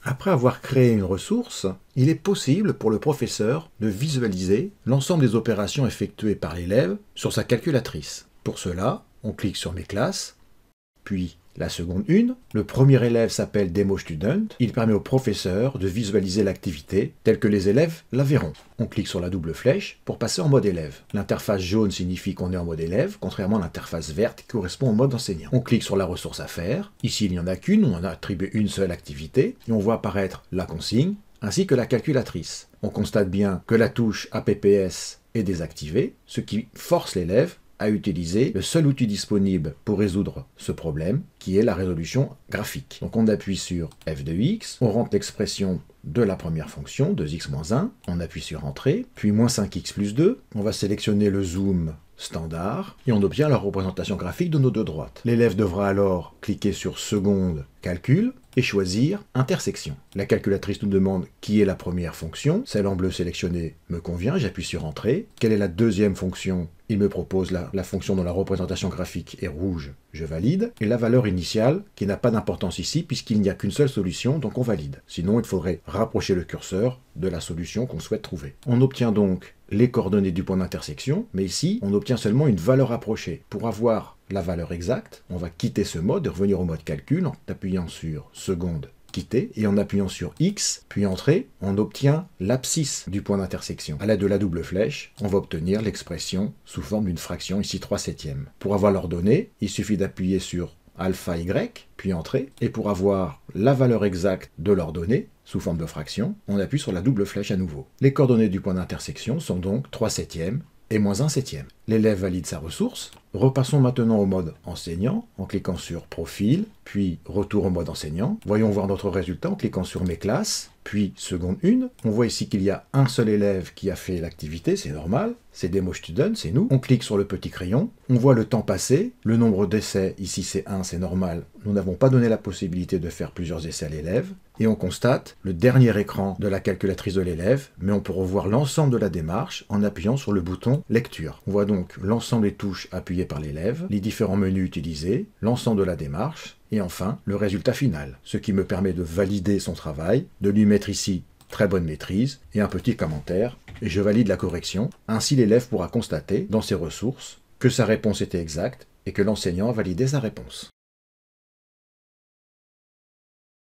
Après avoir créé une ressource, il est possible pour le professeur de visualiser l'ensemble des opérations effectuées par l'élève sur sa calculatrice. Pour cela, on clique sur Mes classes, puis la seconde une. Le premier élève s'appelle DemoStudent. Il permet au professeur de visualiser l'activité telle que les élèves la verront. On clique sur la double flèche pour passer en mode élève. L'interface jaune signifie qu'on est en mode élève, contrairement à l'interface verte qui correspond au mode enseignant. On clique sur la ressource à faire. Ici, il n'y en a qu'une, on a attribué une seule activité. Et on voit apparaître la consigne ainsi que la calculatrice. On constate bien que la touche APPS est désactivée, ce qui force l'élève à utiliser le seul outil disponible pour résoudre ce problème, qui est la résolution graphique. Donc on appuie sur f de x, on rentre l'expression de la première fonction, 2x moins 1, on appuie sur Entrée, puis moins 5x plus 2, on va sélectionner le zoom standard, et on obtient la représentation graphique de nos deux droites. L'élève devra alors cliquer sur Seconde, Calcul, et choisir Intersection. La calculatrice nous demande qui est la première fonction, celle en bleu sélectionnée me convient, j'appuie sur Entrée. Quelle est la deuxième fonction? Il me propose la fonction dont la représentation graphique est rouge, je valide, et la valeur initiale, qui n'a pas d'importance ici, puisqu'il n'y a qu'une seule solution, donc on valide. Sinon, il faudrait rapprocher le curseur de la solution qu'on souhaite trouver. On obtient donc les coordonnées du point d'intersection, mais ici, on obtient seulement une valeur approchée. Pour avoir la valeur exacte, on va quitter ce mode et revenir au mode calcul en appuyant sur seconde, quitter, et en appuyant sur X, puis Entrée, on obtient l'abscisse du point d'intersection. À l'aide de la double flèche, on va obtenir l'expression sous forme d'une fraction, ici 3/7. Pour avoir l'ordonnée, il suffit d'appuyer sur alpha y, puis Entrée, et pour avoir la valeur exacte de l'ordonnée, sous forme de fraction, on appuie sur la double flèche à nouveau. Les coordonnées du point d'intersection sont donc 3/7 et moins 1/7. L'élève valide sa ressource. Repassons maintenant au mode enseignant en cliquant sur Profil, puis Retour au mode enseignant. Voyons voir notre résultat en cliquant sur Mes classes, puis seconde une. On voit ici qu'il y a un seul élève qui a fait l'activité, c'est normal. C'est DemoStudent, c'est nous. On clique sur le petit crayon. On voit le temps passé. Le nombre d'essais, ici c'est 1, c'est normal. Nous n'avons pas donné la possibilité de faire plusieurs essais à l'élève. Et on constate le dernier écran de la calculatrice de l'élève, mais on peut revoir l'ensemble de la démarche en appuyant sur le bouton Lecture. On voit donc l'ensemble des touches appuyées par l'élève, les différents menus utilisés, l'ensemble de la démarche, et enfin le résultat final, ce qui me permet de valider son travail, de lui mettre ici très bonne maîtrise, et un petit commentaire, et je valide la correction. Ainsi l'élève pourra constater dans ses ressources que sa réponse était exacte et que l'enseignant a validé sa réponse.